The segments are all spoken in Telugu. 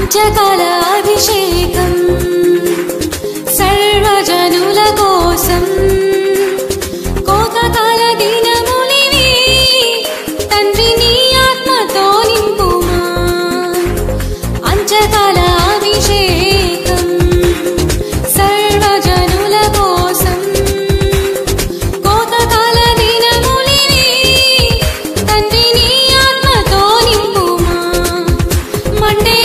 పంచకాల అభిషేకం సర్వజనుల కోసం కోతకాల దినములివి తండ్రి నీ ఆత్మతో నింపుమా అంచకాల అభిషేకం సర్వజనుల కోసం కోతకాల దినములివి తండ్రి నీ ఆత్మతో నింపుమా మండే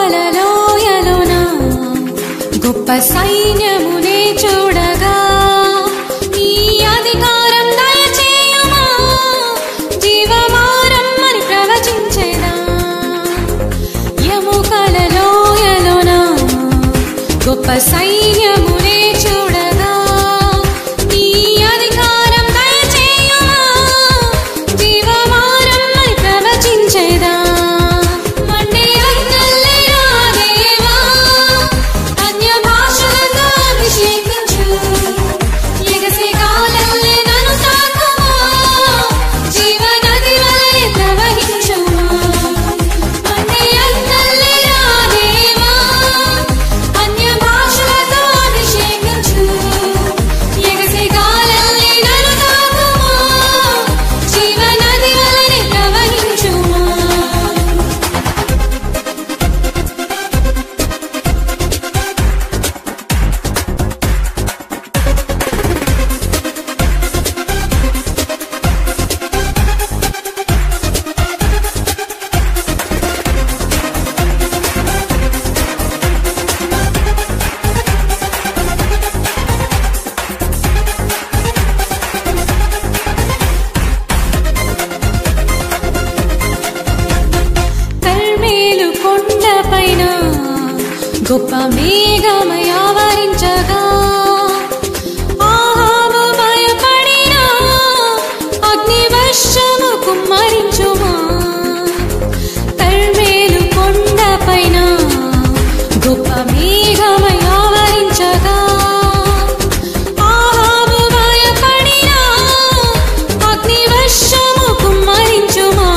ఎముకలలోయలోన గొప్ప సైన్యమునే చూడగా నీ అధికారం దయచేయుమా జీవమారమ్మని ప్రవచించెదా ఎముకలలోయలోన గొప్ప సైన్యమునే చూడగా నీ అధికారం దయచేయుమా జీవమారమ్మని ప్రవచించెదా గొప్ప మేఘమై ఆవరించగా ఆహాబు భయపడినా అగ్నివర్షము కుమ్మరించుమా కర్మేలు కొండపైన గొప్ప మేఘమై ఆవరించగా ఆహాబు భయపడినా అగ్నివర్షము కుమ్మరించుమా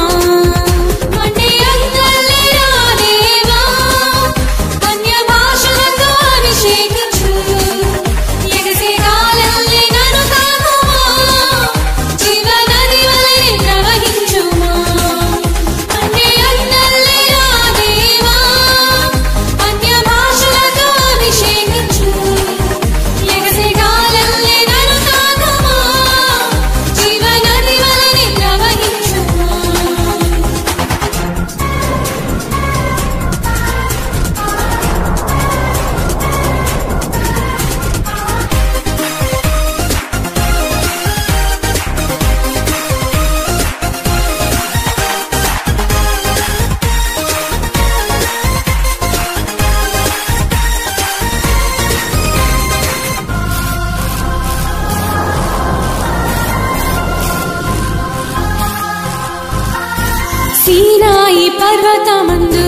సీనాయి పర్వతమందు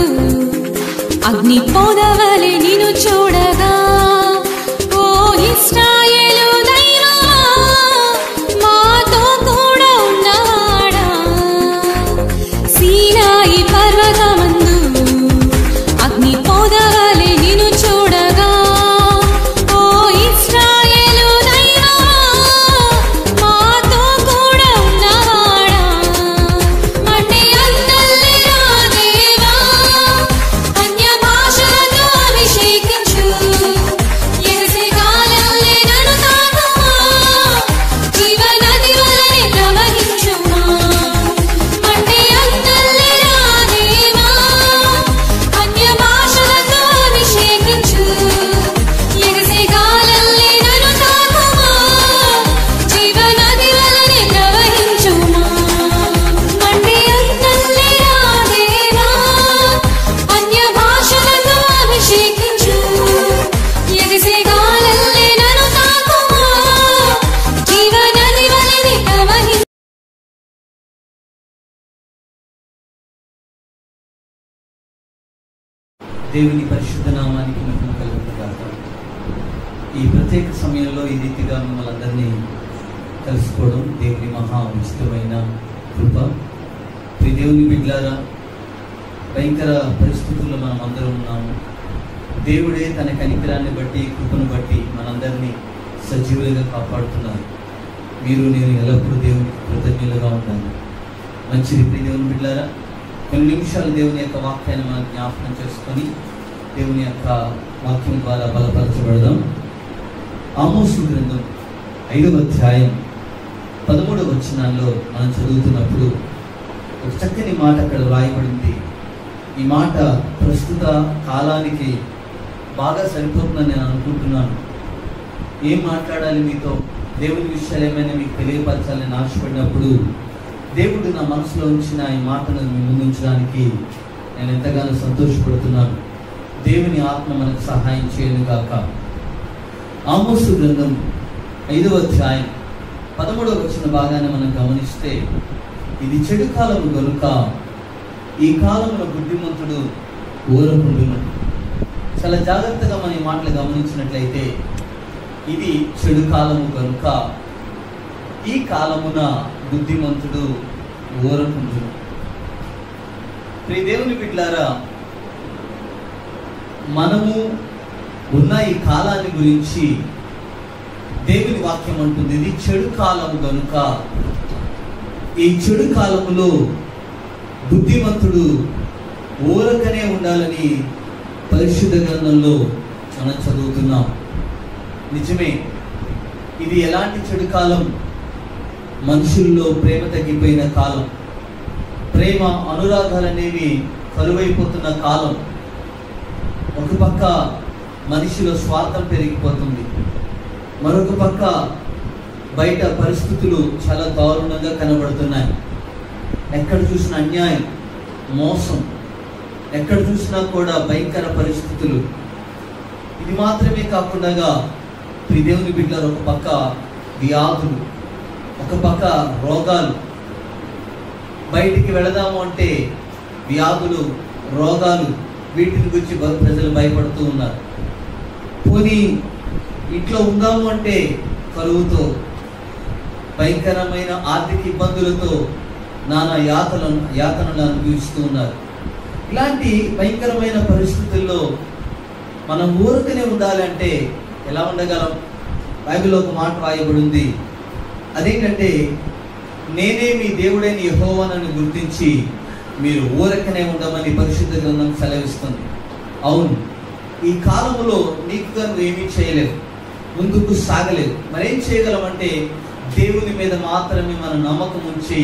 అగ్ని పొదవలె నిన్ను చూడగా ఓ ఇశ్రాయేలు దైవమా మాతో కూడా ఉన్నవాడా సీనాయి పర్వతమందు అగ్ని పొదవలె దేవుని పరిశుద్ధ నామానికి మహిమ కలుగునుగాక. ఈ ప్రత్యేక సమయంలో ఈ రీతిగా మిమ్మల్ని అందరినీ కలుసుకోవడం దేవుని మహా ఉచితమైన కృప. దేవుని బిడ్డలారా, భయంకర పరిస్థితుల్లో మనం అందరం ఉన్నాము. దేవుడే తన కనికరాన్ని బట్టి, కృపను బట్టి మనందరినీ సజీవులుగా కాపాడుతున్నారు. మీరు నేను ఎల్లప్పుడూ దేవునికి కృతజ్ఞులుగా ఉండాలి. మంచిది దేవుని బిడ్డలారా, కొన్ని నిమిషాలు దేవుని యొక్క వాక్యాన్ని మనం జ్ఞాపకం చేసుకొని దేవుని యొక్క వాక్యం ద్వారా బలపరచబడదాం. ఆమోసు గ్రంథం 5వ అధ్యాయం 13వ వచనాల్లో మనం చదువుతున్నప్పుడు ఒక చక్కని మాట అక్కడ రాయబడింది. ఈ మాట ప్రస్తుత కాలానికి బాగా సరిపోతుందని నేను అనుకుంటున్నాను. ఏం మాట్లాడాలి మీతో, దేవుని విషయాలు ఏమైనా మీకు తెలియపరచాలని ఆశపడినప్పుడు దేవుడు నా మనసులో ఉంచిన ఈ మాటను మీ ముందు ఉంచడానికి నేను ఎంతగానో సంతోషపడుతున్నాను. దేవుని ఆత్మ మనకు సహాయం చేయను గాక. ఆమోసు గ్రంథం 5వ అధ్యాయం 13వ వచన భాగాన్ని మనం గమనిస్తే, ఇది చెడు కాలము గనుక ఈ కాలంలో బుద్ధిమంతుడు ఊరకుండును. చాలా జాగ్రత్తగా మనం ఈ మాటలు గమనించినట్లయితే, ఇది చెడు కాలము కనుక ఈ కాలమున బుద్ధిమంతుడు ఊరకుండును. ప్రియ దేవుని బిడ్డలారా, మనము ఉన్న ఈ కాలాన్ని గురించి దేవుని వాక్యం అంటుంది, ఇది చెడు కాలము కనుక ఈ చెడు కాలములో బుద్ధిమంతుడు ఊరకనే ఉండాలని పరిశుద్ధ గ్రంథంలో మనం చదువుతున్నాం. నిజమే, ఇది ఎలాంటి చెడు కాలం? మనుషుల్లో ప్రేమ తగ్గిపోయిన కాలం, ప్రేమ అనురాగాలు అనేవి కరువైపోతున్న కాలం. ఒక పక్క మనిషిలో స్వార్థం పెరిగిపోతుంది, మరొక పక్క బయట పరిస్థితులు చాలా దారుణంగా కనబడుతున్నాయి. ఎక్కడ చూసినా అన్యాయం, మోసం, ఎక్కడ చూసినా కూడా భయంకర పరిస్థితులు. ఇది మాత్రమే కాకుండా దేవుని బిడ్డలు, ఒక పక్క వ్యాధులు, ఒక పక్క రోగాలు. బయటికి వెళదాము అంటే వ్యాధులు, రోగాలు, వీటిని గురించి ప్రజలు భయపడుతూ ఉన్నారు. పోనీ ఇంట్లో ఉందాము అంటే కరువుతో, భయంకరమైన ఆర్థిక ఇబ్బందులతో నానా యాతనలు అనుభవిస్తూ ఉన్నారు. ఇలాంటి భయంకరమైన పరిస్థితుల్లో మనం ఊరకనే ఉండాలంటే ఎలా ఉండగలం? బైబిల్లో ఒక మాట రాయబడింది. అదేంటంటే, నేనే మీ దేవుడైన యెహోవానని గుర్తించి మీరు ఊరకనే ఉండమని పరిశుద్ధ గ్రంథం సెలవిస్తుంది. అవును, ఈ కాలంలో నీకుగా నువ్వేమీ చేయలేవు, ముందుకు సాగలేవు. మరేం చేయగలమంటే దేవుని మీద మాత్రమే మన నమ్మకం ఉంచి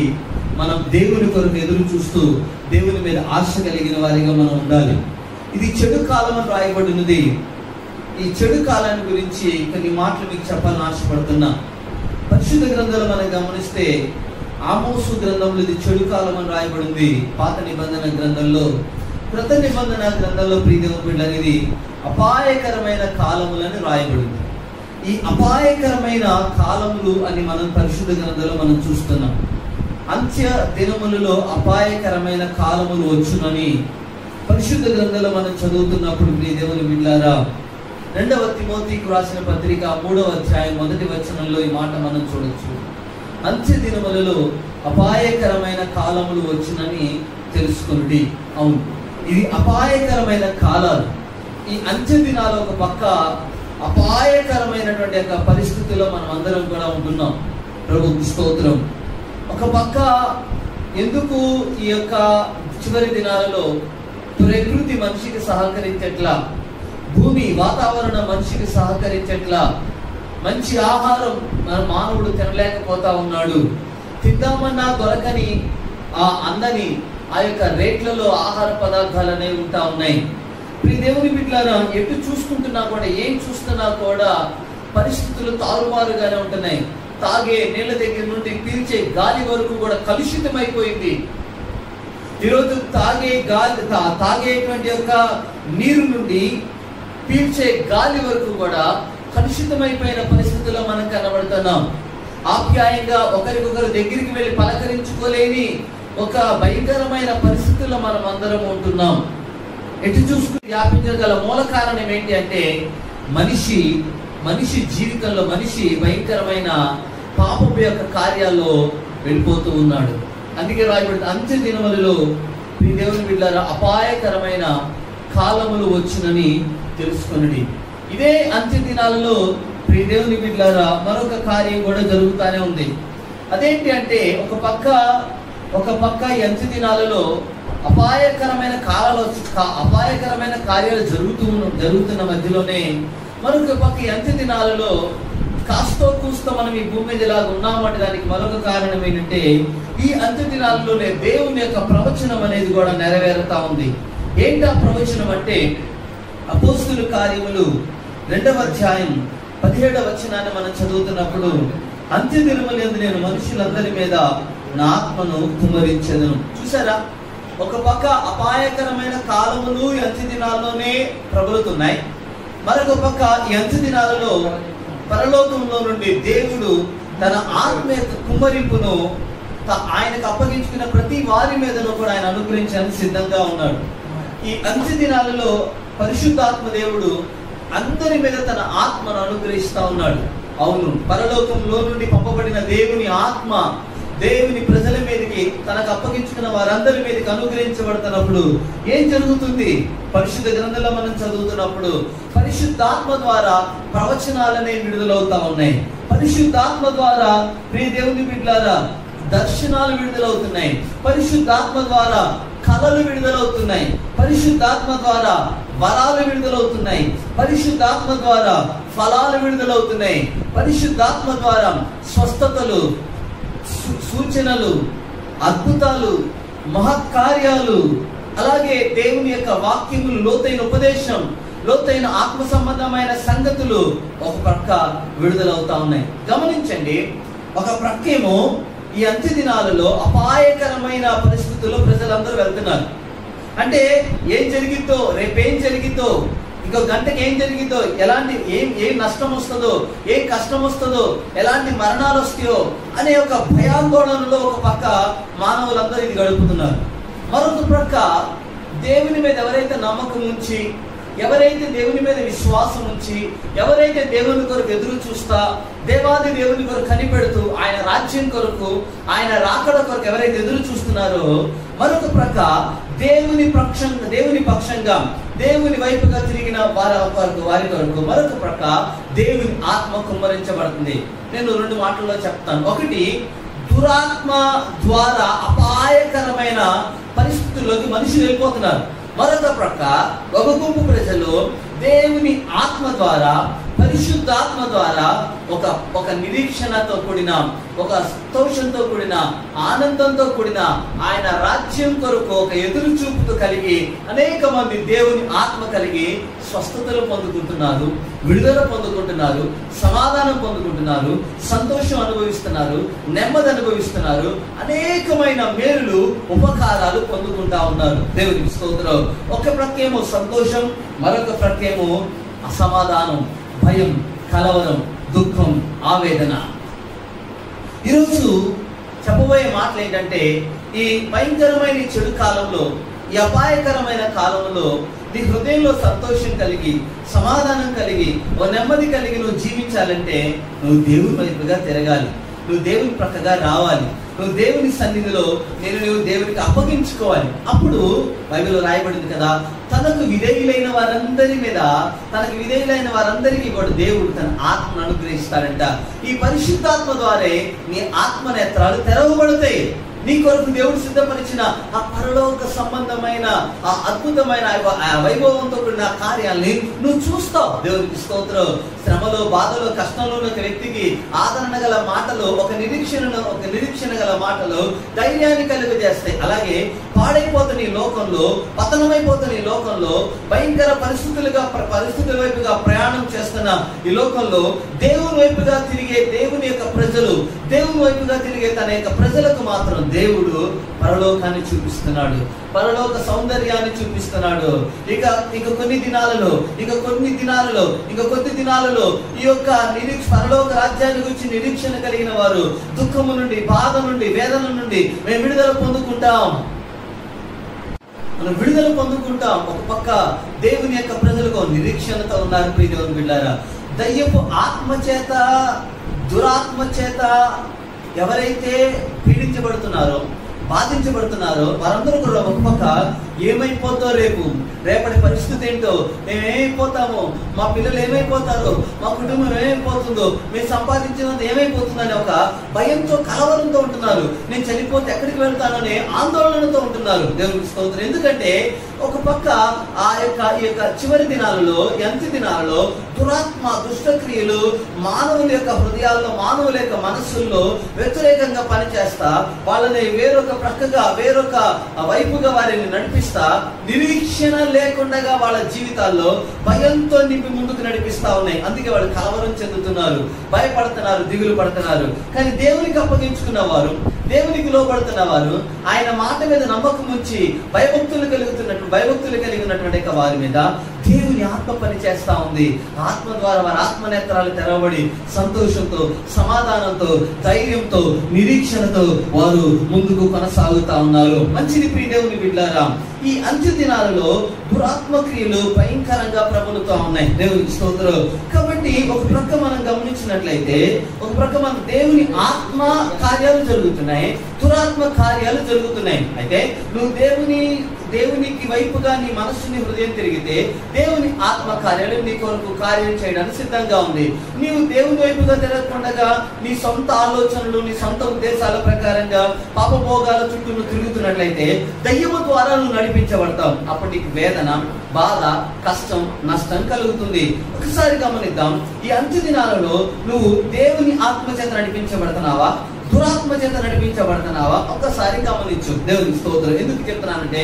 మనం దేవుని కొరకు ఎదురు చూస్తూ దేవుని మీద ఆశ కలిగిన వారిగా మనం ఉండాలి. ఇది చెడు కాలం అని రాయబడినది. ఈ చెడు కాలాన్ని గురించి కొన్ని మాటలు మీకు చెప్పాలని ఆశపడుతున్నా. పరిశుద్ధ గ్రంథాలు మనం గమనిస్తే ఆమోసు గ్రంథంలో ఇది చెడు కాలం అని రాయబడింది. పాత నిబంధన గ్రంథంలో, కృత నిబంధన గ్రంథంలో ప్రియదేవుని బిడ్డ అనేది అపాయకరమైన కాలములని రాయబడింది. ఈ అపాయకరమైన కాలములు అని మనం పరిశుద్ధ గ్రంథంలో మనం చూస్తున్నాం. అంత్య దినములలో అపాయకరమైన కాలములు వచ్చునని పరిశుద్ధ గ్రంథంలో మనం చదువుతున్నప్పుడు ప్రియదేవుని బిడ్డలారా, 2వ తిమోతికి రాసిన పత్రిక 3వ అధ్యాయం 1వ వచనంలో ఈ మాట మనం చూడొచ్చు. అంత్య దినములలో అపాయకరమైన కాలములు వచ్చునని తెలుసుకొనుడి. అవును, ఇది అపాయకరమైన కాలాలు. ఈ అంత్య దినాలు ఒక పక్క అపాయకరమైనటువంటి యొక్క పరిస్థితుల్లో మనం అందరం కూడా ఉంటున్నాం. ప్రభువుకి స్తోత్రం. ఒక పక్క ఎందుకు ఈ యొక్క చివరి దినాలలో ప్రకృతి మనిషికి సహకరించట్లా, భూమి వాతావరణం మనిషికి సహకరించట్లా, మంచి ఆహారం మన మానవుడు తినలేకపోతా ఉన్నాడు. తిందామన్నా దొరకని అందని ఆ యొక్క రేట్లలో ఆహార పదార్థాలు అనేవి ఉంటా ఉన్నాయి. ప్రియ దేవుని బిడ్డలారా, ఎటు చూసుకుంటున్నా కూడా, ఏం చూస్తున్నా కూడా పరిస్థితులు తారుమారుగానే ఉంటున్నాయి. తాగే నీళ్ళ దగ్గర నుండి పీల్చే గాలి వరకు కూడా కలుషితమైపోయింది. ఈరోజు తాగేటువంటి యొక్క నీరు నుండి పీల్చే గాలి వరకు కూడా కలుషితమైపోయిన పరిస్థితుల్లో మనం కనబడుతున్నాం. ఆప్యాయంగా ఒకరికొకరు దగ్గరికి వెళ్ళి పలకరించుకోలేని ఒక భయంకరమైన పరిస్థితుల్లో మనం అందరం ఉంటున్నాం. ఎటు చూసుకుని వ్యాపించగల మూల కారణం ఏంటి అంటే మనిషి జీవితంలో మనిషి భయంకరమైన పాపపు యొక్క కార్యాల్లో వెళ్ళిపోతూ ఉన్నాడు. అందుకే రాయబడింది, అంత్య దినములలో దేవుని బిడ్డలారా అపాయకరమైన కాలములు వచ్చునని తెలుసుకొనుడి. ఇదే అంత్య దినాలలో దేవుని బిడ్డలారా మరొక కార్యం కూడా జరుగుతూనే ఉంది. అదేంటి అంటే ఒక పక్క ఈ అంత్య దినాలలో అపాయకరమైన కార్యాలు జరుగుతున్న మధ్యలోనే మరొక పక్క ఈ అంత్య దినాలలో కాస్తో కూస్తో మనం ఈ భూమి మీద ఇలాగ ఉన్నామంటే దానికి మరొక కారణం ఏంటంటే ఈ అంత్య దినాలలోనే దేవుని యొక్క ప్రవచనం అనేది కూడా నెరవేరుతా ఉంది. ఏంటి ఆ ప్రవచనం అంటే, అపోస్తుల కార్యములు 2వ అధ్యాయం 17వ వచనాన్ని మనం చదువుతున్నప్పుడు, అంత్య దినములందు నేను మనుషులందరి మీద నా ఆత్మను కుమ్మరించెదను. చూసారా, ఒక పక్క అపాయకరమైన కాలములు ఈ అంత్య దినాల్లోనే ప్రబలుతున్నాయి. మరొక పక్క ఈ అంత్య దినాలలో పరలోకంలో నుండి దేవుడు తన ఆత్మ యొక్క కుమ్మరింపును ఆయనకు అప్పగించుకున్న ప్రతి వారి మీదను కూడా ఆయన అనుగ్రహించడానికి సిద్ధంగా ఉన్నాడు. ఈ అంత్య దినాలలో పరిశుద్ధాత్మ దేవుడు అందరి మీద తన ఆత్మను అనుగ్రహిస్తా ఉన్నాడు. అవును, పరలోకంలో నుండి పంపబడిన దేవుని ఆత్మ దేవుని ప్రజల మీదకి తనకు అప్పగించుకున్న వారందరి మీదకి అనుగ్రహించబడుతున్నప్పుడు ఏం జరుగుతుంది? పరిశుద్ధ గ్రంథంలో మనం చదువుతున్నప్పుడు పరిశుద్ధాత్మ ద్వారా ప్రవచనాలనే విడుదలవుతా ఉన్నాయి. పరిశుద్ధాత్మ ద్వారా ప్రియ దేవుని బిడ్డలారా దర్శనాలు విడుదలవుతున్నాయి. పరిశుద్ధాత్మ ద్వారా కళలు విడుదలవుతున్నాయి. పరిశుద్ధాత్మ ద్వారా వరాలు విడుదలవుతున్నాయి. పరిశుద్ధాత్మ ద్వారా ఫలాలు విడుదలవుతున్నాయి. పరిశుద్ధాత్మ ద్వారా స్వస్థతలు, సూచనలు, అద్భుతాలు, మహత్కార్యాలు, అలాగే దేవుని యొక్క వాక్యములు, లోతైన ఉపదేశం, లోతైన ఆత్మ సంబంధమైన సంగతులు ఒక ప్రక్క విడుదలవుతా ఉన్నాయి. గమనించండి, ఒక ప్రక్కేమో ఈ అంత్య దినాలలో అపాయకరమైన పరిస్థితుల్లో ప్రజలందరూ వెళ్తున్నారు. అంటే ఏం జరిగిద్దో, రేపేం జరిగిద్దో, ఇంకో గంటకి ఏం జరిగిద్దో, ఎలాంటి ఏం నష్టం వస్తుందో, ఏం కష్టం వస్తుందో, ఎలాంటి మరణాలు వస్తాయో అనే ఒక భయాందోళనలో ఒక పక్క మానవులందరూ ఇది గడుపుతున్నారు. మరొక ప్రక్క దేవుని మీద ఎవరైతే నమ్మకం ఉంచి, ఎవరైతే దేవుని మీద విశ్వాసం ఉంచి, ఎవరైతే దేవుని కొరకు ఎదురు చూస్తా, దేవాది దేవుని కొరకు కనిపెడుతూ, ఆయన రాజ్యం కొరకు, ఆయన రాకడ కొరకు ఎవరైతే ఎదురు చూస్తున్నారో, మరొక ప్రక్క దేవుని పక్షంగా దేవుని వైపుగా తిరిగిన వారి కొరకు మరొక ప్రక్క దేవుని ఆత్మ కుమ్మరించబడుతుంది. నేను 2 మాటల్లో చెప్తాను. ఒకటి, దురాత్మ ద్వారా అపాయకరమైన పరిస్థితుల్లోకి మనుషులు వెళ్ళిపోతున్నారు. మరొక ప్రక్క ఒక గుంపు ప్రజలు దేవుని ఆత్మ ద్వారా, పరిశుద్ధాత్మ ద్వారా ఒక నిరీక్షణతో కూడిన, ఒక సంతోషంతో కూడిన, ఆనందంతో కూడిన ఆయన రాజ్యం కొరకు ఒక ఎదురు చూపుతో కలిగి అనేక మంది దేవుని ఆత్మ కలిగి స్వస్థతలు పొందుకుంటున్నారు, విడుదల పొందుకుంటున్నారు, సమాధానం పొందుకుంటున్నారు, సంతోషం అనుభవిస్తున్నారు, నెమ్మది అనుభవిస్తున్నారు, అనేకమైన మేలులు, ఉపకారాలు పొందుకుంటా ఉన్నారు. దేవునికి స్తోత్రం. ఒక ప్రక్కేమో సంతోషం, మరొక ప్రక్కేమో అసమాధానం, భయం, కలవరం, దుఃఖం, ఆవేదన. ఈరోజు చెప్పబోయే మాటలు ఏంటంటే, ఈ భయంకరమైన చెడు కాలంలో, ఈ అపాయకరమైన కాలంలో నీ హృదయంలో సంతోషం కలిగి, సమాధానం కలిగి, ఓ నెమ్మది కలిగి నువ్వు జీవించాలంటే నువ్వు దేవుని వైపుగా తిరగాలి, నువ్వు దేవుని ప్రక్కగా రావాలి, నువ్వు దేవుని సన్నిధిలో నువ్వు దేవునికి అప్పగించుకోవాలి. అప్పుడు బైబిల్లో రాయబడింది కదా, తనకు విధేయులైన వారందరికీ కూడా దేవుడు తన ఆత్మను అనుగ్రహిస్తాడంట. ఈ పరిశుద్ధాత్మ ద్వారే నీ ఆత్మ నేత్రాలు తెరవబడతాయి. నీ కొరకు దేవుడు సిద్ధపరిచిన ఆ పరలోక సంబంధమైన, ఆ అద్భుతమైన వైభవంతో కూడిన కార్యాలని నువ్వు చూస్తావు. దేవునికి స్తోత్రం. శ్రమలో, బాధలో, కష్టంలో ఒక వ్యక్తికి ఆదరణ గల మాటలు, ఒక నిరీక్షణ గల మాటలు ధైర్యాన్ని కలుగజేస్తాయి. అలాగే పాడైపోతున్న ఈ లోకంలో, పతనమైపోతున్న ఈ లోకంలో, భయంకర పరిస్థితుల వైపుగా ప్రయాణం చేస్తున్న ఈ లోకంలో దేవుని వైపుగా తిరిగే దేవుని యొక్క ప్రజలు, దేవుని వైపుగా తిరిగే తన యొక్క ప్రజలకు మాత్రం దేవుడు పరలోకాన్ని చూపిస్తున్నాడు, పరలోక సౌందర్యాన్ని చూపిస్తున్నాడు. ఇక కొద్ది దినాలలో ఈ యొక్క పరలోక రాజ్యాన్ని గురించి నిరీక్షణ కలిగిన వారు దుఃఖము నుండి, బాధ నుండి, వేదన నుండి మేము విడుదల పొందుకుంటాం. ఒక పక్క దేవుని యొక్క ప్రజలకు నిరీక్షణతో ఉన్నారు. ప్రియ దేవుని బిడ్డలారా, దయ్యపు ఆత్మ చేత, దురాత్మ చేత ఎవరైతే పీడించబడుతున్నారో, బాధించబడుతున్నారో వారందరూ కూడా ఒక పక్క ఏమైపోతో రేపటి పరిస్థితి ఏంటో, మేము ఏమైపోతామో, మా పిల్లలు ఏమైపోతారో, మా కుటుంబం ఏమైపోతుందో, మేము సంపాదించినంత ఏమైపోతుందని ఒక భయంతో, కలవరంతో ఉంటున్నారు. నేను చనిపోతే ఎక్కడికి వెళ్తానని ఆందోళనతో ఉంటున్నారు. దేవునికి స్తోత్రం. ఎందుకంటే ఒక పక్క ఈ యొక్క చివరి దినాలలో, అంత్య దినాలలో దురాత్మ, దుష్టక్రియలు మానవుల యొక్క హృదయాల్లో, మానవుల యొక్క మనస్సుల్లో వ్యతిరేకంగా పనిచేస్తా వాళ్ళని వేరొక ప్రక్కగా, వేరొక వైపుగా వారిని నడిపిస్తా, నిరీక్షణ లేకుండా వాళ్ళ జీవితాల్లో భయంతో నింపి ముందుకు నడిపిస్తా ఉన్నాయి. అందుకే వాళ్ళు కలవరం చెందుతున్నారు, భయపడుతున్నారు, దిగులు పడుతున్నారు. కానీ దేవునికి అప్పగించుకున్న వారు, దేవునికి లోబడుతున్న వారు, ఆయన మాట మీద నమ్మకం ఉంచి భయభక్తులు కలిగినటువంటి వారి మీద దేవుని ఆత్మ పని చేస్తా ఉంది. ఆత్మ ద్వారా వారి ఆత్మనేత్రాలు తెరవబడి సంతోషంతో, సమాధానంతో, ధైర్యంతో, నిరీక్షణతో వారు ముందుకు కొనసాగుతా ఉన్నారు. మంచిది ప్రియ దేవుని బిడ్డలారా, ఈ అంత్య దినాలలో దురాత్మ క్రియలు భయంకరంగా ప్రబలుతూ ఉన్నాయి. దేవునికి స్తోత్రం. కాబట్టి ఒక ప్రక్క మనం గమనించినట్లయితే, ఒక ప్రక్క మన దేవుని ఆత్మ కార్యాలు జరుగుతున్నాయి, దురాత్మ కార్యాలు జరుగుతున్నాయి. అయితే నువ్వు దేవునికి వైపుగా నీ మనస్సుని, హృదయం తిరిగితే దేవుని ఆత్మ కార్యాలు నీ కొరకు కార్యం చేయడానికి సిద్ధంగా ఉంది. నీవు దేవుని వైపుగా తిరగకుండా నీ సొంత ఆలోచనలు, నీ సొంత ఉద్దేశాల ప్రకారంగా పాపభోగాల చుట్టూ నువ్వు తిరుగుతున్నట్లయితే దయ్యము ద్వారా నువ్వు నడిపించబడతావు. అప్పుడు నీకు వేదన, బాధ, కష్టం, నష్టం కలుగుతుంది. ఒకసారి గమనిద్దాం, ఈ అంత్య దినాలలో నువ్వు దేవుని ఆత్మ చేత నడిపించబడుతున్నావా, దురాత్మ చేత నడిపించబడుతున్నావా? ఒక్కసారి గమనించు. దేవునికి స్తోత్రం. ఎందుకు చెప్తున్నానంటే,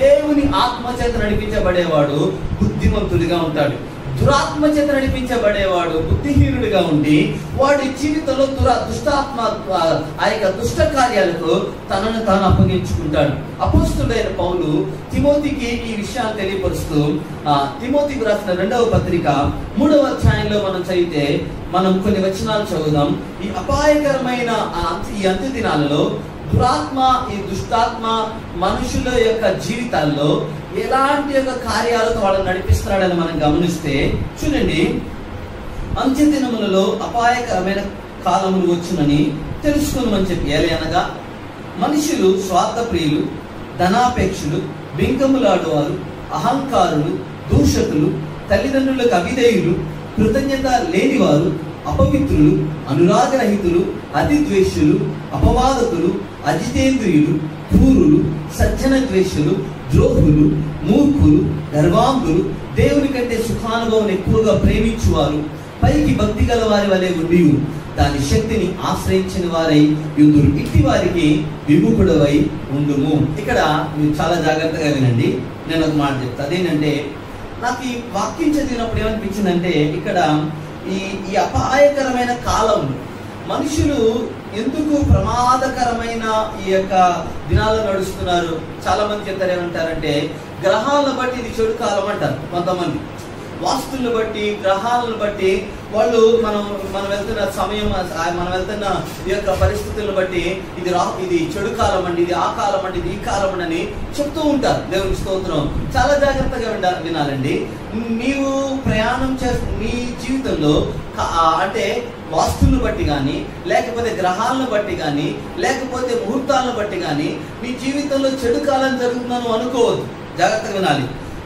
దేవుని ఆత్మ చేత నడిపించబడేవాడు బుద్ధిమంతుడిగా ఉంటాడు. దురాత్మ చేత నడిపించబడేవాడు బుద్ధిహీనుడిగా ఉండి వాడి జీవితంలో దుష్టాత్మ, ఆ యొక్క దుష్ట కార్యాలకు తనను తాను అప్పగించుకుంటాడు. అపోస్తుడైన పౌలు తిమోతికి ఈ విషయాన్ని తెలియపరుస్తూ, తిమోతికి రాసిన 2వ పత్రిక 3వ అధ్యాయంలో మనం చదివితే, మనం కొన్ని వచనాలు చదువుదాం. ఈ అపాయకరమైన ఈ అంత్య దినాలలో దురాత్మ, ఈ దుష్టాత్మ మనుషుల యొక్క జీవితాల్లో ఎలాంటి యొక్క కార్యాలతో వాళ్ళని నడిపిస్తున్నాడని మనం గమనిస్తే, చూడండి, అంత్య దినములలో అపాయకరమైన కాలములు వచ్చునని తెలుసుకున్నామని చెప్పి, ఏలయనగా మనుషులు స్వార్థప్రియులు, ధనాపేక్షులు, బింకములాడువారు, అహంకారులు, దూషకులు, తల్లిదండ్రులకు అవిధేయులు, కృతజ్ఞత లేనివారు, అపవిత్రులు, అనురాగరహితులు, అతిద్వేషులు, అపవాదకులు, అజితేంద్రియులు, క్రూరులు, సజ్జన ద్వేషులు, ద్రోహులు, మూర్ఖులు, గర్వాంధులు, దేవుని కంటే సుఖానుభవం ఎక్కువగా ప్రేమించువారు, పైకి భక్తి గల వారి వలె ఉండి దాని శక్తిని ఆశ్రయించిన వారై యుద్ధులు. ఇట్టి వారికి విముఖుడవై ఉండుము. ఇక్కడ మీరు చాలా జాగ్రత్తగా వినండి. నేను ఒక మాట చెప్తాను. అదేంటంటే, నాకు ఈ వాక్యం చదివినప్పుడు ఏమనిపించిందంటే, ఇక్కడ ఈ అపాయకరమైన కాలం మనుషులు ఎందుకు ప్రమాదకరమైన ఈ యొక్క దినాల్లో నడుస్తున్నారు? చాలా మంది చెప్తారు, ఏమంటారంటే గ్రహాలను బట్టి ఇది చెడు కాలం అంటారు. కొంతమంది వాస్తులను బట్టి, గ్రహాలను బట్టి వాళ్ళు మనం వెళ్తున్న సమయం, మనం వెళ్తున్న ఈ యొక్క పరిస్థితులను బట్టి ఇది చెడు కాలం అండి, ఇది ఆ కాలం అండి, ఇది ఈ కాలం అని చెప్తూ ఉంటారు. దేవుని స్తోత్రం. చాలా జాగ్రత్తగా వినాలండి. నీవు ప్రయాణం నీ జీవితంలో అంటే వాస్తులను బట్టి కానీ, లేకపోతే గ్రహాలను బట్టి కానీ, లేకపోతే ముహూర్తాలను బట్టి కానీ నీ జీవితంలో చెడు కాలం జరుగుతుందని అనుకోవద్దు. జాగ్రత్తగా వినాలి.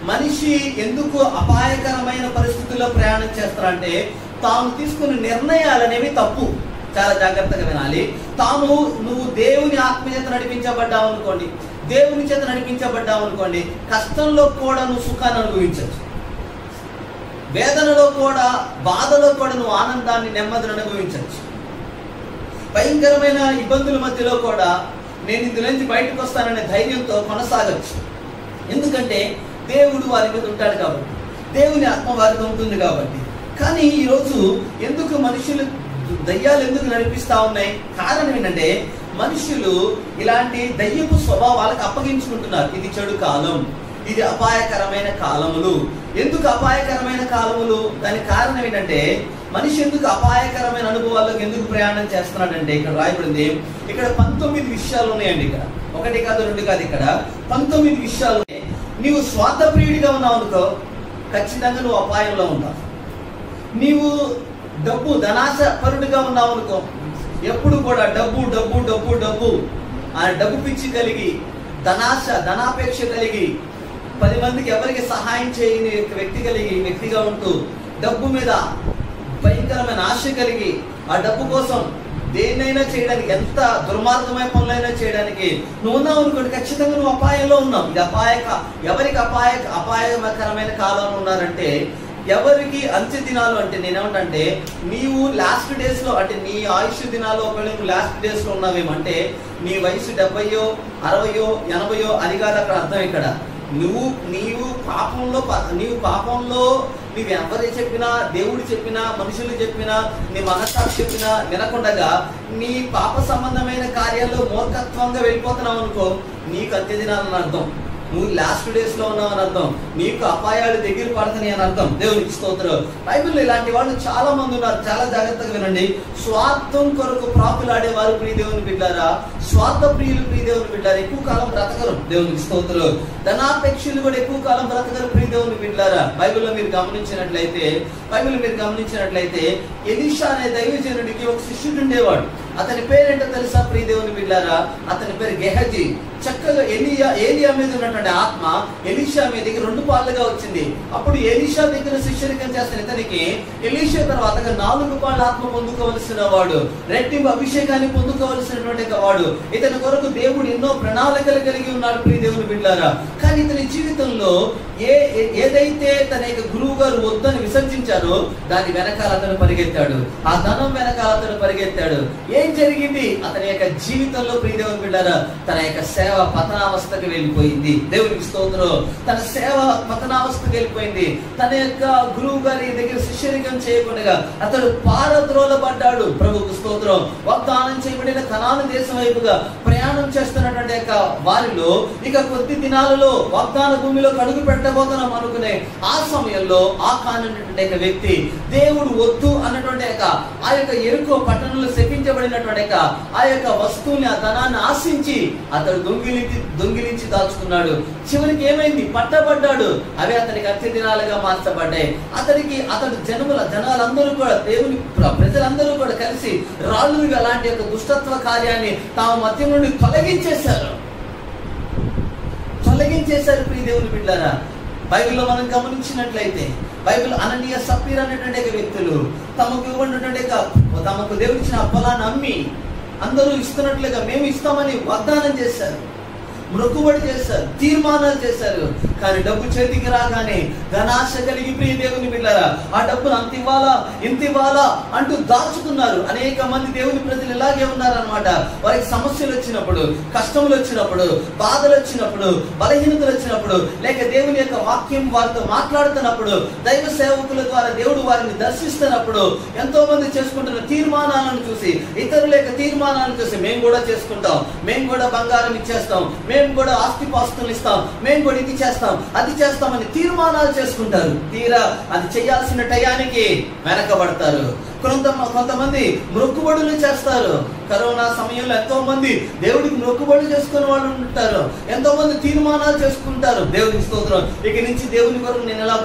మనిషి ఎందుకు అపాయకరమైన పరిస్థితుల్లో ప్రయాణం చేస్తారంటే, తాను తీసుకునే నిర్ణయాలు అనేవి తప్పు. చాలా జాగ్రత్తగా వినాలి. నువ్వు దేవుని ఆత్మ చేత నడిపించబడ్డావు అనుకోండి, దేవుని చేత నడిపించబడ్డావు అనుకోండి, కష్టంలో కూడా నువ్వు సుఖాన్ని అనుభవించవచ్చు, వేదనలో కూడా, బాధలో కూడా నువ్వు ఆనందాన్ని, నెమ్మదిని అనుభవించవచ్చు. భయంకరమైన ఇబ్బందుల మధ్యలో కూడా నేను ఇందులో నుంచి బయటకు వస్తాననే ధైర్యంతో కొనసాగచ్చు. ఎందుకంటే దేవుడు వారి మీద ఉంటాడు కాబట్టి, దేవుని ఆత్మ వారితో ఉంటుంది కాబట్టి. కానీ ఈరోజు ఎందుకు మనుషులు దయ్యాలు ఎందుకు నడిపిస్తూ ఉన్నాయి? కారణం ఏంటంటే, మనుషులు ఇలాంటి దయ్యపు స్వభావాలకు అప్పగించుకుంటున్నారు. ఇది చెడు కాలం, ఇది అపాయకరమైన కాలములు. ఎందుకు అపాయకరమైన కాలములు? దానికి కారణం ఏంటంటే, మనిషి ఎందుకు అపాయకరమైన అనుభవాల్లోకి ఎందుకు ప్రయాణం చేస్తున్నాడంటే, ఇక్కడ రాయబడింది, ఇక్కడ 19 విషయాలు ఉన్నాయండి. ఇక్కడ 1 కాదు 2 కాదు, ఇక్కడ 19 విషయాలు ఉన్నాయి. నీవు స్వార్థప్రియుడిగా ఉన్నావు అనుకో, ఖచ్చితంగా నువ్వు అపాయంలో ఉంటావు. నీవు ధనాశ పరుడిగా ఉన్నావు అనుకో, ఎప్పుడు కూడా డబ్బు డబ్బు డబ్బు డబ్బు ఆ డబ్బు పిచ్చి కలిగి, ధనాపేక్ష కలిగి, 10 మందికి ఎవరికి సహాయం చేయని వ్యక్తిగా ఉంటూ, డబ్బు మీద భయంకరమైన ఆశ కలిగి, ఆ డబ్బు కోసం దేన్నైనా చేయడానికి, ఎంత దుర్మార్గమైన పనులైనా చేయడానికి నువ్వు ఉన్నావు అనుకోండి, ఖచ్చితంగా నువ్వు అపాయంలో ఉన్నావు. ఇది ఎవరికి అపాయకరమైన కాలంలో ఉన్నారంటే, ఎవరికి అంత్య దినాలు అంటే నేనేమంటే, నీవు లాస్ట్ డేస్ లో, అంటే నీ ఆయుష్ దినాలు ఒకవేళ నువ్వు లాస్ట్ డేస్ లో ఉన్నావేమంటే, నీ వయసు 70, 60, 80 అది కాదు అక్కడ అర్థం. ఇక్కడ నీవు పాపంలో నీవు ఎవరు చెప్పినా, దేవుడు చెప్పినా, మనుషులు చెప్పినా, నీ మనస్సాక్షి చెప్పినా వినకుండగా నీ పాప సంబంధమైన కార్యాల్లో మూర్ఖత్వంగా వెళ్ళిపోతున్నావు అనుకో, నీకు అంత్య దినాలని అర్థం. నువ్వు లాస్ట్ డేస్ లో ఉన్నావు అని అర్థం. నీకు అపాయాలు దగ్గర పడతాయి అని అర్థం. దేవునికి స్తోత్రం. బైబిల్లో ఇలాంటి వాళ్ళు చాలా మంది ఉన్నారు. చాలా జాగ్రత్తగా వినండి. స్వార్థం కొరకు ప్రాకులాడేవారు ప్రియ దేవుని బిడ్డారా, స్వార్థ ప్రియులు ప్రియ దేవుని బిడ్డారా ఎక్కువ కాలం బ్రతకరు. దేవునికి స్తోత్రం. ధనాపేక్షలు కూడా ఎక్కువ కాలం బ్రతకరు ప్రియ దేవుని బిడ్డారా. బైబిల్లో మీరు గమనించినట్లయితే ఎలీషా అనే దైవజనుడికి ఒక శిష్యుడు ఉండేవాడు. అతని పేరేంటో తెలుసా ప్రియ దేవుని బిడ్డారా? అతని పేరు గెహజీ. చక్కగా ఏలియా మీద ఉన్నటువంటి ఆత్మ ఎలీషా మీదకి 2 పాలుగా వచ్చింది. అప్పుడు ఎలీషా దగ్గర శిష్యరికం చేసిన ఇతనికి ఎలీషా తర్వాత 4 పాళ్ళ ఆత్మ పొందుకోవలసిన వాడు, రెట్టింపు అభిషేకాన్ని పొందుకోవలసినటువంటి వాడు. ఇతని కొరకు దేవుడు ఎన్నో ప్రణాళికలు కలిగి ఉన్నాడు ప్రియ దేవుని బిడ్డారా. కానీ ఇతని జీవితంలో ఏదైతే తన యొక్క గురువు గారు వద్దని విసర్జించారో దాని వెనకాల అతను పరిగెత్తాడు. ఆ ధనం వెనకాల అతను పరిగెత్తాడు. ఏం జరిగింది? అతని యొక్క జీవితంలో ప్రియ దేవుని బిడ్డారా, తన యొక్క సేవ పతనావస్థకి వెళ్ళిపోయింది. దేవునికి స్తోత్రం. తన సేవ పతనావస్థకి వెళ్ళిపోయింది. తన యొక్క గురువు గారి దగ్గర శిష్యరికం చేయకుండా అతడు పారద్రోలబడ్డాడు. ప్రభుకు స్తోత్రం. వాగ్దానం చేయబడిన కనాను దేశం వైపుగా ప్రయాణం చేస్తున్నటువంటి యొక్క వారిలో ఇక కొద్ది దినాలలో వాగ్దాన భూమిలో అడుగు పెట్టబోతున్నాం అనుకునే ఆ సమయంలో ఆ కానటువంటి వ్యక్తి దేవుడు వద్దు అన్నటువంటి ఆ యొక్క ఎరుకో పట్టణంలో శపించబడినటువంటి ఆ యొక్క వస్తువుని, ఆ ధనాన్ని ఆశించి అతడు దొంగిలించి దాచుకున్నాడు. చివరికి ఏమైంది? పట్టబడ్డాడు. అవి అతనికి అంత్య దినాలుగా మార్చబడ్డాయి. అతడు జనాలందరూ కూడా, దేవుని ప్రజలందరూ కూడా కలిసి రాళ్ళుగా అలాంటి యొక్క దుష్టత్వ కార్యాన్ని తాము మధ్య నుండి తొలగించేశారు ప్రియ దేవుని బిడ్డారా. బైబిల్లో మనం గమనించినట్లయితే అననీయ సప్పీరా అనేటువంటి వ్యక్తులు తమకు దేవుడు ఇచ్చిన పొలాన్ని అమ్మి అందరూ ఇస్తున్నట్లుగా మేము ఇస్తామని వాగ్దానం చేశారు, మొక్కుబడి చేశారు, తీర్మానాలు చేశారు. కానీ డబ్బు చేతికి రాగానే ధనాశ కలిగి ప్రియ దేవుని బిడ్డలారా ఆ డబ్బును అంత ఇవ్వాలా ఇంత ఇవ్వాలా అంటూ దాచుకున్నారు. అనేక మంది దేవుని ప్రజలు ఇలాగే ఉన్నారనమాట. వారికి సమస్యలు వచ్చినప్పుడు, కష్టములు వచ్చినప్పుడు, బాధలు వచ్చినప్పుడు, బలహీనతలు వచ్చినప్పుడు, లేక దేవుని యొక్క వాక్యం వారితో మాట్లాడుతున్నప్పుడు, దైవ సేవకుల ద్వారా దేవుడు వారిని దర్శిస్తున్నప్పుడు ఎంతో మంది చేసుకుంటున్న తీర్మానాలను చూసి, ఇతరుల యొక్క తీర్మానాలను చూసి మేము కూడా చేసుకుంటాం, మేము కూడా బంగారం ఇచ్చేస్తాం, మేము కూడా ఆస్తిపాస్తులు ఇస్తాం, మేము కూడా ఇది చేస్తాం అది చేస్తామని తీర్మానాలు చేసుకుంటారు. తీరా అది చేయాల్సిన టయానికి వెనకబడతారు. కొంతమంది మొక్కుబడులు చేస్తారు. కరోనా సమయంలో ఎంతో మంది దేవుడికి మొక్కుబడులు చేసుకునే వాళ్ళు ఉంటారు. ఎంతో మంది తీర్మానాలు చేసుకుంటారు. దేవుడికి స్తోత్రం. ఇక నుంచి దేవుని కొరకు నేను ఎలా